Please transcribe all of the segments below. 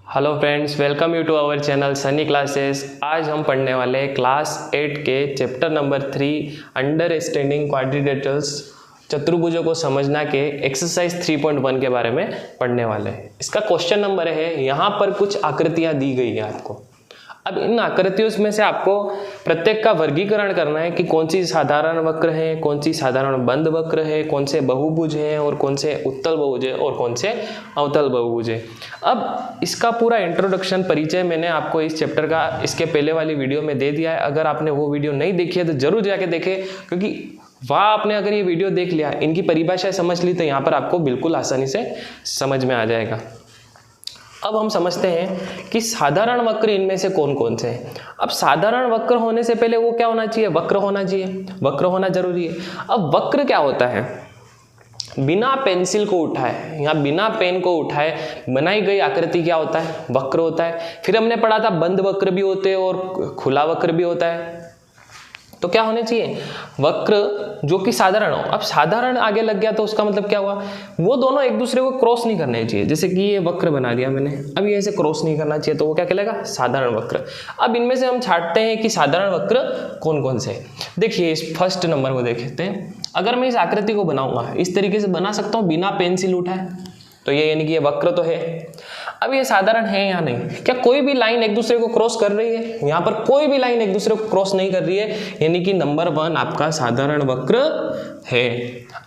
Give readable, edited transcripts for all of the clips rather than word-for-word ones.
Hello friends, welcome you to our channel Sunny classes. आज हम पढ़ने वाले हैं क्लास 8 के चैप्टर नंबर 3 अंडरस्टैंडिंग क्वाड्रिलेटरल्स, चतुर्भुजों को समझना के एक्सरसाइज 3.1 के बारे में पढ़ने वाले हैं। इसका क्वेश्चन नंबर है, यहाँ पर कुछ आकृतियाँ दी गई है आपको। अब इन आकृतियों में से आपको प्रत्येक का वर्गीकरण करना है कि कौन सी साधारण वक्र है, कौन सी साधारण बंद वक्र है, कौन से बहुभुज हैं और कौन से उत्तल बहुभुज है और कौन से अवतल बहुभुज है। अब इसका पूरा इंट्रोडक्शन परिचय मैंने आपको इस चैप्टर का इसके पहले वाली वीडियो में दे दिया है। अगर आपने वो वीडियो नहीं देखी है तो जरूर जाके देखें, क्योंकि वहाँ आपने अगर ये वीडियो देख लिया, इनकी परिभाषाएं समझ ली, तो यहाँ पर आपको बिल्कुल आसानी से समझ में आ जाएगा। अब हम समझते हैं कि साधारण वक्र इनमें से कौन कौन से हैं। अब साधारण वक्र होने से पहले वो क्या होना चाहिए? वक्र होना चाहिए, वक्र होना जरूरी है। अब वक्र क्या होता है? बिना पेंसिल को उठाए या बिना पेन को उठाए बनाई गई आकृति क्या होता है? वक्र होता है। फिर हमने पढ़ा था बंद वक्र भी होते हैं और खुला वक्र भी होता है। तो क्या होने चाहिए? वक्र जो कि साधारण हो। अब साधारण आगे लग गया तो उसका मतलब क्या हुआ? वो दोनों एक दूसरे को क्रॉस नहीं करने चाहिए। जैसे कि ये वक्र बना दिया मैंने, अब ये ऐसे क्रॉस नहीं करना चाहिए, तो वो क्या कहलाएगा? साधारण वक्र। अब इनमें से हम छांटते हैं कि साधारण वक्र कौन कौन से हैं। देखिए इस फर्स्ट नंबर को देखते हैं। अगर मैं इस आकृति को बनाऊंगा, इस तरीके से बना सकता हूँ बिना पेंसिल उठाए, तो ये यानी कि ये वक्र तो है। अब ये साधारण है या नहीं? क्या कोई भी लाइन एक दूसरे को क्रॉस कर रही है? यहाँ पर कोई भी लाइन एक दूसरे को क्रॉस नहीं कर रही है, यानी कि नंबर 1 आपका साधारण वक्र है।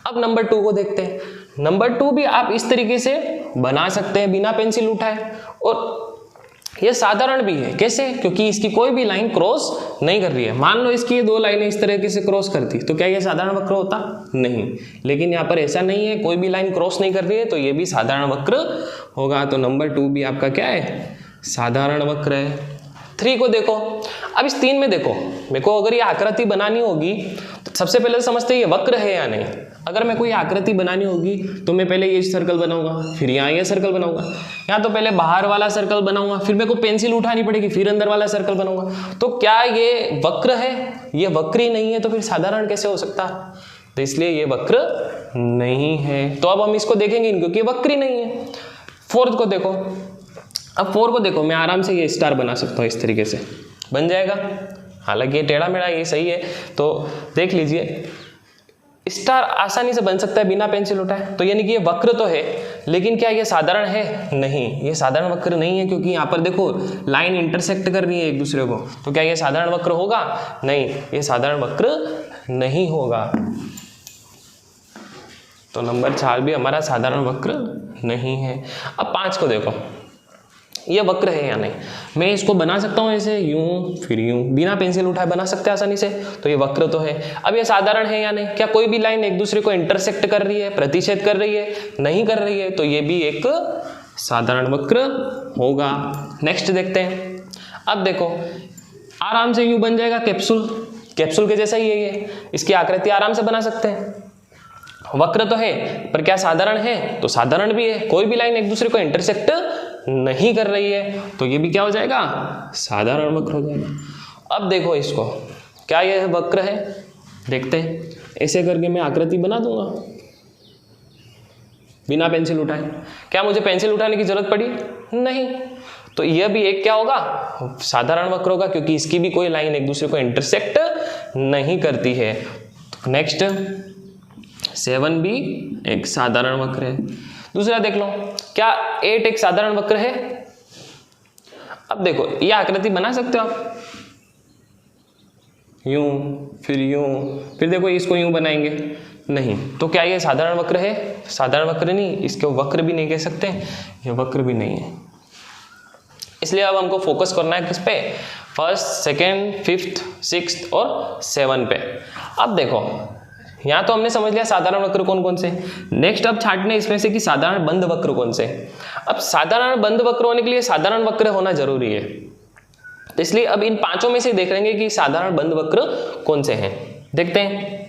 अब नंबर 2 को देखते हैं। नंबर 2 भी आप इस तरीके से बना सकते हैं बिना पेंसिल उठाए, और ये साधारण भी है। कैसे? क्योंकि इसकी कोई भी लाइन क्रॉस नहीं कर रही है। मान लो इसकी ये 2 लाइनें इस तरीके से क्रॉस करती, तो क्या ये साधारण वक्र होता? नहीं। लेकिन यहाँ पर ऐसा नहीं है, कोई भी लाइन क्रॉस नहीं कर रही है, तो ये भी साधारण वक्र होगा। तो नंबर 2 भी आपका क्या है? साधारण वक्र है। 3 को देखो। अब इस 3 में देखो, मेरे को अगर ये आकृति बनानी होगी तो सबसे पहले तो समझते हैं ये वक्र है या नहीं। अगर मैं कोई आकृति बनानी होगी तो मैं पहले ये सर्कल बनाऊंगा, फिर यहाँ ये सर्कल बनाऊंगा, यहाँ तो पहले बाहर वाला सर्कल बनाऊंगा, फिर मेरे को पेंसिल उठानी पड़ेगी, फिर अंदर वाला सर्कल बनाऊंगा। तो क्या ये वक्र है? ये वक्र ही नहीं है, तो फिर साधारण कैसे हो सकता? तो इसलिए ये वक्र नहीं है। तो अब हम इसको देखेंगे क्योंकि वक्र ही नहीं है। 4 को देखो। अब 4 को देखो, मैं आराम से ये स्टार बना सकता हूँ, इस तरीके से बन जाएगा। हालांकि ये टेढ़ा मेढ़ा ये सही है, तो देख लीजिए स्टार आसानी से बन सकता है बिना पेंसिल उठाए। तो यानी कि ये वक्र तो है, लेकिन क्या ये साधारण है? नहीं, ये साधारण वक्र नहीं है, क्योंकि यहाँ पर देखो लाइन इंटरसेक्ट कर रही है एक दूसरे को। तो क्या ये साधारण वक्र होगा? नहीं, ये साधारण वक्र नहीं होगा। तो नंबर 4 भी हमारा साधारण वक्र नहीं है। अब 5 को देखो, ये वक्र है या नहीं? मैं इसको बना सकता हूँ ऐसे, यूं फिर यूं, बिना पेंसिल उठाए बना सकते हैं आसानी से, तो ये वक्र तो है। अब ये साधारण है या नहीं? क्या कोई भी लाइन एक दूसरे को इंटरसेक्ट कर रही है, प्रतिच्छेद कर रही है? नहीं कर रही है, तो ये भी एक साधारण वक्र होगा। नेक्स्ट देखते हैं। अब देखो आराम से यूं बन जाएगा कैप्सूल, कैप्सूल के जैसा ही है ये, इसकी आकृति आराम से बना सकते हैं। वक्र तो है, पर क्या साधारण है? तो साधारण भी है। कोई भी लाइन एक दूसरे को इंटरसेक्ट नहीं कर रही है, तो ये भी क्या हो जाएगा? साधारण वक्र हो जाएगा। अब देखो इसको, क्या यह वक्र है? देखते हैं। ऐसे करके मैं आकृति बना दूंगा बिना पेंसिल उठाए। क्या मुझे पेंसिल उठाने की जरूरत पड़ी? नहीं। तो यह भी एक क्या होगा? साधारण वक्र होगा, क्योंकि इसकी भी कोई लाइन एक दूसरे को इंटरसेक्ट नहीं करती है। नेक्स्ट 7 भी एक साधारण वक्र है। दूसरा देख लो, क्या 8 एक साधारण वक्र है? अब देखो ये आकृति बना सकते हो आप, यूं फिर देखो इसको यूं बनाएंगे, नहीं। तो क्या ये साधारण वक्र है? साधारण वक्र नहीं, इसको वक्र भी नहीं कह सकते, ये वक्र भी नहीं है। इसलिए अब हमको फोकस करना है किस पे? 1st, 2nd, 5th, 6th और 7 पे। अब देखो यहाँ तो हमने समझ लिया साधारण वक्र कौन कौन से। नेक्स्ट अब छांटने इसमें से कि साधारण बंद वक्र कौन से। अब साधारण बंद वक्र होने के लिए साधारण वक्र होना जरूरी है, तो इसलिए अब इन 5 में से देख लेंगे कि साधारण बंद वक्र कौन से हैं। देखते हैं।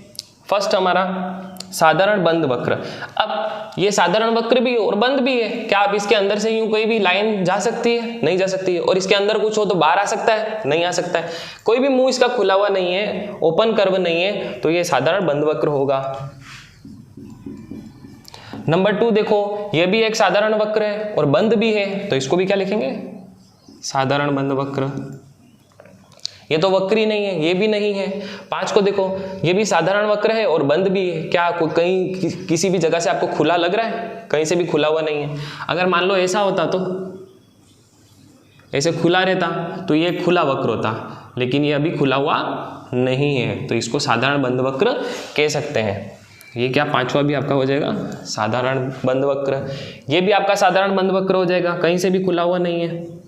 फर्स्ट हमारा साधारण बंद वक्र। अब ये साधारण वक्र भी है और बंद भी है। क्या आप इसके अंदर से यूं कोई भी लाइन जा सकती है? नहीं जा सकती है। और इसके अंदर कुछ हो तो बाहर आ सकता है? नहीं आ सकता है। कोई भी मुंह इसका खुला हुआ नहीं है, ओपन कर्व नहीं है, तो ये साधारण बंद वक्र होगा। नंबर 2 देखो, ये भी एक साधारण वक्र है और बंद भी है, तो इसको भी क्या लिखेंगे, साधारण बंद वक्र। ये तो वक्र ही नहीं है, ये भी नहीं है। 5 को देखो, ये भी साधारण वक्र है और बंद भी है। क्या कहीं किसी भी जगह से आपको खुला लग रहा है? कहीं से भी खुला हुआ नहीं है। अगर मान लो ऐसा होता तो ऐसे खुला रहता तो ये खुला वक्र होता, लेकिन ये अभी खुला हुआ नहीं है, तो इसको साधारण बंद वक्र कह सकते हैं। ये क्या 5वां भी आपका हो जाएगा साधारण बंद वक्र। ये भी आपका साधारण बंद वक्र हो जाएगा, कहीं से भी खुला हुआ नहीं है।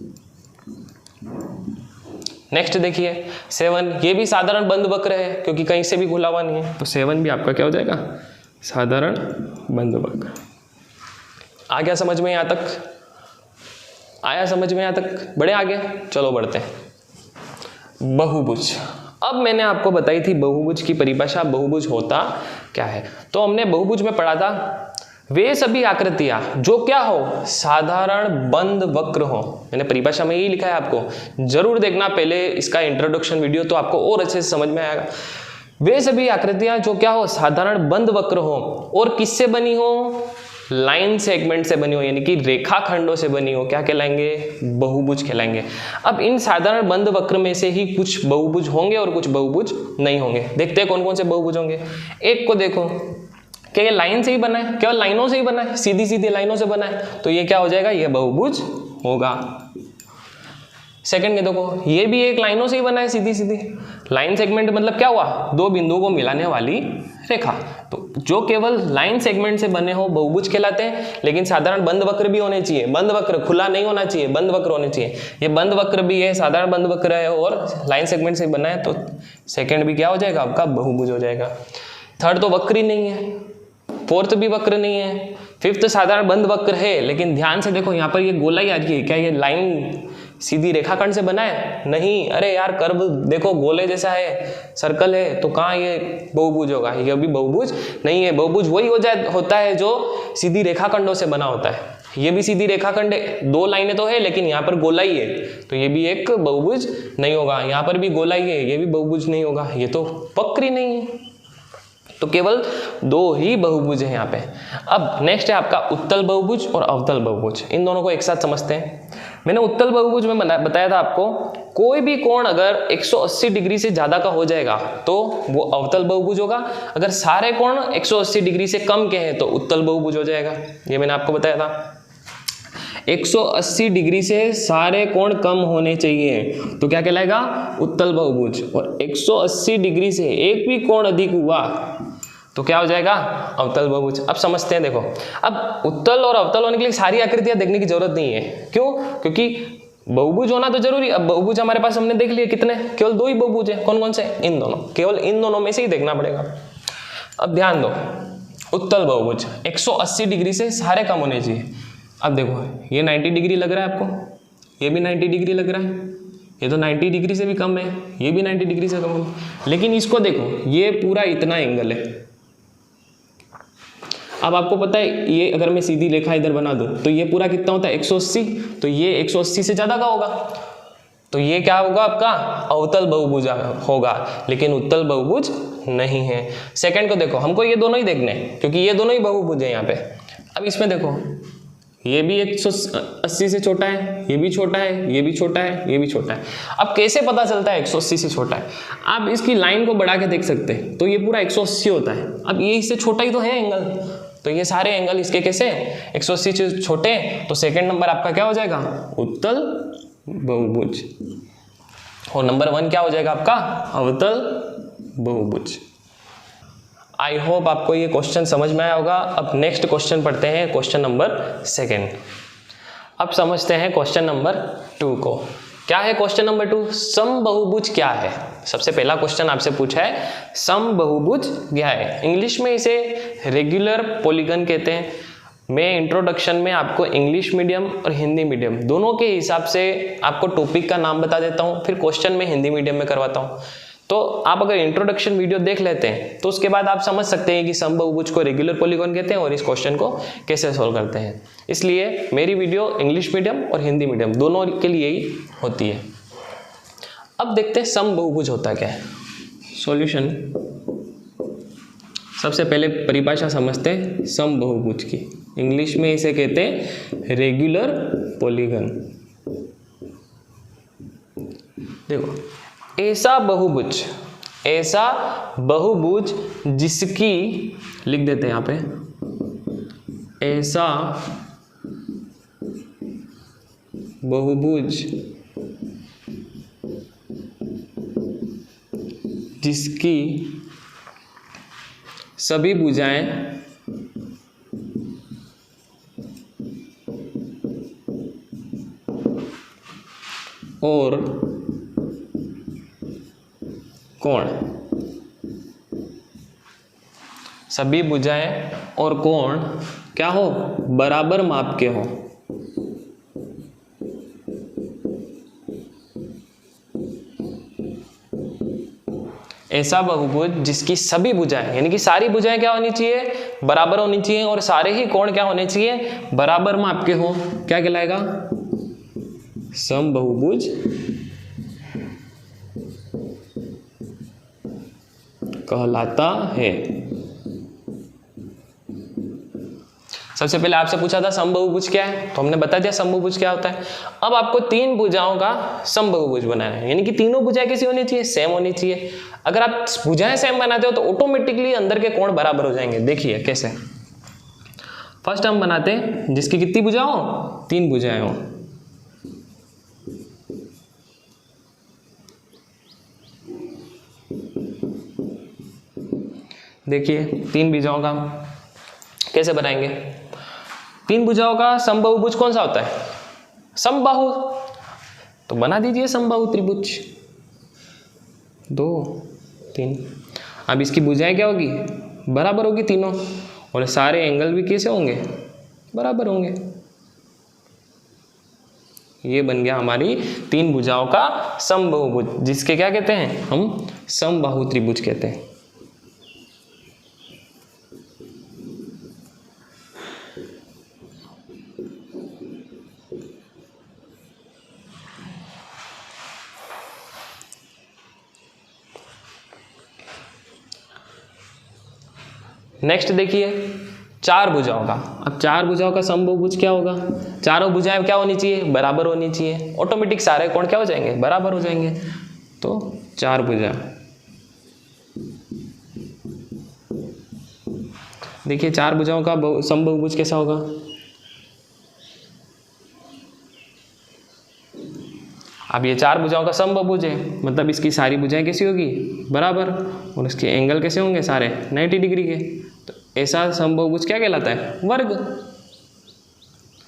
नेक्स्ट देखिए 7, ये भी साधारण बंद वक्र है क्योंकि कहीं से भी खुला हुआ नहीं है, तो 7 भी आपका क्या हो जाएगा, साधारण बंद वक्र। आ गया समझ में यहाँ तक? आया समझ में यहाँ तक? बढ़े आगे, चलो बढ़ते हैं। बहुभुज। अब मैंने आपको बताई थी बहुभुज की परिभाषा, बहुभुज होता क्या है। तो हमने बहुभुज में पढ़ा था वे सभी आकृतियां जो क्या हो, साधारण बंद वक्र हो। मैंने परिभाषा में यही लिखा है, आपको जरूर देखना पहले इसका इंट्रोडक्शन वीडियो, तो आपको और अच्छे से समझ में आएगा। वे सभी आकृतियां जो क्या हो, साधारण बंद वक्र हो और किससे बनी हो, लाइन सेगमेंट से बनी हो, यानी कि रेखाखंडों से बनी हो, क्या कहलाएंगे, बहुभुज कहलाएंगे। अब इन साधारण बंद वक्र में से ही कुछ बहुभुज होंगे और कुछ बहुभुज नहीं होंगे। देखते हैं कौन कौन से बहुभुज होंगे। एक को देखो, क्या ये लाइन से ही बना है, केवल लाइनों से ही बना है, सीधी सीधी लाइनों से बना है, तो ये क्या हो जाएगा, ये बहुभुज होगा। सेकंड के देखो, ये भी एक लाइनों से ही बना है, सीधी सीधी। लाइन सेगमेंट मतलब क्या हुआ, दो बिंदुओं को मिलाने वाली रेखा। तो जो केवल लाइन सेगमेंट से बने हो बहुभुज कहलाते हैं, लेकिन साधारण बंद वक्र भी होने चाहिए। बंद वक्र खुला नहीं होना चाहिए, बंद वक्र होने चाहिए। ये बंद वक्र भी है, साधारण बंद वक्र है और लाइन सेगमेंट से बना है, तो सेकंड भी क्या हो जाएगा, आपका बहुभुज हो जाएगा। थर्ड तो वक्र ही नहीं है, फोर्थ भी वक्र नहीं है, फिफ्थ साधारण बंद वक्र है, लेकिन ध्यान से देखो यहाँ पर ये गोलाई आ रही है, क्या ये लाइन सीधी रेखाखंड से बना है? नहीं। अरे यार कर्व देखो गोले जैसा है, सर्कल है, तो कहाँ ये बहुभुज होगा, ये भी बहुभुज नहीं है। बहुभुज वही होता है जो सीधी रेखाखंडों से बना होता है। ये भी सीधी रेखाखंड है, दो लाइनें तो है लेकिन यहाँ पर गोलाई है, तो ये भी एक बहुभुज नहीं होगा। यहाँ पर भी गोलाई है, ये भी बहुभुज नहीं होगा, ये तो वक्र ही नहीं है। तो केवल दो ही बहुभुज है यहाँ पे। अब नेक्स्ट है आपका उत्तल बहुभुज और अवतल बहुभुज। इन दोनों को एक साथ समझते हैं। मैंने उत्तल बहुभुज में बताया था आपको, कोई भी कोण अगर 180 डिग्री से ज्यादा का हो जाएगा तो वो अवतल बहुभुज होगा। अगर सारे कोण 180 डिग्री से कम के हैं तो उत्तल बहुभुज हो जाएगा। ये मैंने आपको बताया था। 180 डिग्री से सारे कोण कम होने चाहिए तो क्या कहलाएगा, उत्तल बहुभुज। और 180 डिग्री से एक भी कोण अधिक हुआ तो क्या हो जाएगा, अवतल बहुभुज। अब समझते हैं, देखो अब उत्तल और अवतल होने के लिए सारी आकृतियां देखने की जरूरत नहीं है। क्यों? क्योंकि बहुभुज होना तो जरूरी। अब बहुभुज हमारे पास हमने देख लिए कितने, केवल दो ही बहुभुज है। कौन कौन से? इन दोनों, केवल इन दोनों में से ही देखना पड़ेगा। अब ध्यान दो, उत्तल बहुभुज 180 डिग्री से सारे कम होने चाहिए। अब देखो ये 90 डिग्री लग रहा है आपको, ये भी 90 डिग्री लग रहा है, ये तो 90 डिग्री से भी कम है, ये भी 90 डिग्री से कम है। लेकिन इसको देखो, ये पूरा इतना एंगल है। अब आपको पता है ये अगर मैं सीधी रेखा इधर बना दूं तो ये पूरा कितना होता है, 180। तो ये 180 से ज्यादा का होगा, तो ये क्या होगा आपका, अवतल बहुभुज होगा, लेकिन उत्तल बहुभुज नहीं है। सेकंड को देखो, हमको ये दोनों ही देखने हैं क्योंकि ये दोनों ही बहुभुज है यहाँ पे। अब इसमें देखो, ये भी 180 से छोटा है, ये भी छोटा है, ये भी छोटा है, ये भी छोटा है। अब कैसे पता चलता है 180 से छोटा है? आप इसकी लाइन को बढ़ा के देख सकते हैं, तो ये पूरा 180 होता है। अब ये इससे छोटा ही तो है एंगल, तो ये सारे एंगल इसके कैसे 180 से छोटे, तो सेकंड नंबर आपका क्या हो जाएगा, उत्तल बहुभुज। और नंबर 1 क्या हो जाएगा आपका, अवतल बहुभुज। आई होप आपको ये क्वेश्चन समझ में आया होगा। अब नेक्स्ट क्वेश्चन पढ़ते हैं, क्वेश्चन नंबर 2। अब समझते हैं क्वेश्चन नंबर 2 को। क्या है क्वेश्चन नंबर 2? समबहुभुज क्या है? सबसे पहला क्वेश्चन आपसे पूछा है, समबहुभुज क्या है? इंग्लिश में इसे रेगुलर पॉलीगन कहते हैं। मैं इंट्रोडक्शन में आपको इंग्लिश मीडियम और हिंदी मीडियम दोनों के हिसाब से आपको टॉपिक का नाम बता देता हूँ, फिर क्वेश्चन में हिंदी मीडियम में करवाता हूँ। तो आप अगर इंट्रोडक्शन वीडियो देख लेते हैं तो उसके बाद आप समझ सकते हैं कि समबहुभुज को रेगुलर पॉलीगन कहते हैं और इस क्वेश्चन को कैसे सॉल्व करते हैं। इसलिए मेरी वीडियो इंग्लिश मीडियम और हिंदी मीडियम दोनों के लिए ही होती है। अब देखते हैं समबहुभुज होता क्या है। सॉल्यूशन। सबसे पहले परिभाषा समझते हैं समबहुभुज की। इंग्लिश में इसे कहते हैं रेगुलर पॉलीगन। देखो, ऐसा बहुभुज जिसकी, लिख देते हैं यहाँ पे, ऐसा बहुभुज जिसकी सभी भुजाएं और कोण, सभी भुजाएं और कोण क्या हो, बराबर माप के हो। ऐसा बहुभुज जिसकी सभी भुजाएं, यानी कि सारी भुजाएं क्या होनी चाहिए, बराबर होनी चाहिए, और सारे ही कोण क्या होने चाहिए, बराबर माप के हो। क्या कहलाएगा, समबहुभुज कहलाता है। सबसे पहले आपसे पूछा था समबहुभुज क्या है, तो हमने बता दिया समबहुभुज क्या होता है। अब आपको तीन भुजाओं का समबहुभुज बनाना है, यानी कि तीनों भुजाएं कैसी होनी चाहिए, सेम होनी चाहिए। अगर आप भुजाएं सेम बनाते हो तो ऑटोमेटिकली अंदर के कोण बराबर हो जाएंगे। देखिए कैसे। फर्स्ट हम बनाते हैं जिसकी कितनी भुजाएं हो, तीन भुजाएं हो। देखिए तीन भुजाओं का कैसे बनाएंगे। तीन भुजाओं का समबहुभुज कौन सा होता है, समबाहु। तो बना दीजिए समबाहु त्रिभुज, 2 3। अब इसकी भुजाएं क्या होगी, बराबर होगी तीनों, और सारे एंगल भी कैसे होंगे, बराबर होंगे। ये बन गया हमारी तीन भुजाओं का समबहुभुज, जिसके क्या कहते हैं हम, समबाहु त्रिभुज कहते हैं। नेक्स्ट देखिए चार भुजाओं का। अब चार भुजाओं का समबहुभुज क्या होगा, चारों भुजाएं क्या होनी चाहिए, बराबर होनी चाहिए। ऑटोमेटिक सारे कोण क्या हो जाएंगे, बराबर हो जाएंगे। तो चार भुजा, देखिए चार भुजाओं का समबहुभुज कैसा होगा। अब ये चार भुजाओं का समबहुभुज है, मतलब इसकी सारी भुजाएं कैसी होगी, बराबर, और इसके एंगल कैसे होंगे, सारे 90 डिग्री के। तो ऐसा समबहुभुज क्या कहलाता है, वर्ग।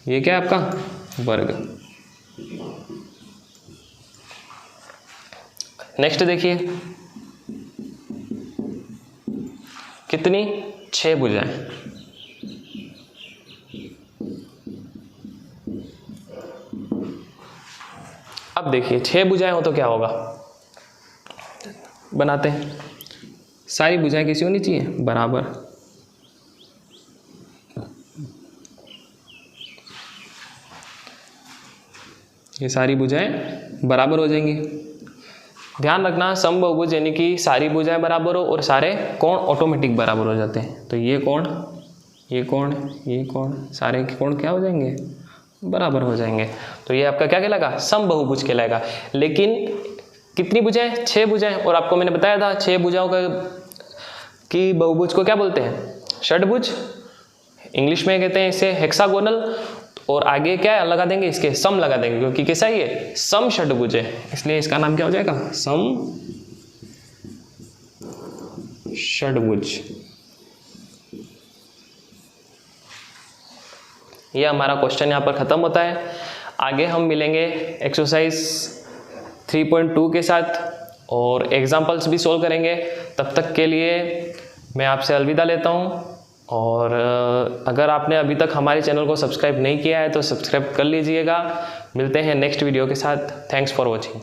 ये क्या है आपका, वर्ग। नेक्स्ट देखिए कितनी, 6 भुजाएं। अब देखिए 6 भुजाएं हो तो क्या होगा, बनाते हैं। सारी भुजाएं कैसी होनी चाहिए, बराबर। ये सारी भुजाएं बराबर हो जाएंगी। ध्यान रखना समबहुभुज यानी कि सारी भुजाएं बराबर हो और सारे कोण ऑटोमेटिक बराबर हो जाते हैं। तो ये कोण, ये कोण, ये कोण, सारे के कोण क्या हो जाएंगे, बराबर हो जाएंगे। तो ये आपका क्या कहलाएगा, समबहुभुज कहलाएगा। लेकिन कितनी भुजाएं, 6 भुजाएं। और आपको मैंने बताया था 6 भुजाओं का कि बहुभुज को क्या बोलते हैं, षडभुज। इंग्लिश में कहते हैं इसे हेक्सागोनल। और आगे क्या लगा देंगे, इसके सम लगा देंगे, क्योंकि कैसा ये सम षडभुज है, इसलिए इसका नाम क्या हो जाएगा, सम षडभुज। ये हमारा क्वेश्चन यहाँ पर खत्म होता है। आगे हम मिलेंगे एक्सरसाइज 3.2 के साथ और एग्जाम्पल्स भी सोल्व करेंगे। तब तक के लिए मैं आपसे अलविदा लेता हूँ। और अगर आपने अभी तक हमारे चैनल को सब्सक्राइब नहीं किया है तो सब्सक्राइब कर लीजिएगा। मिलते हैं नेक्स्ट वीडियो के साथ। Thanks for watching.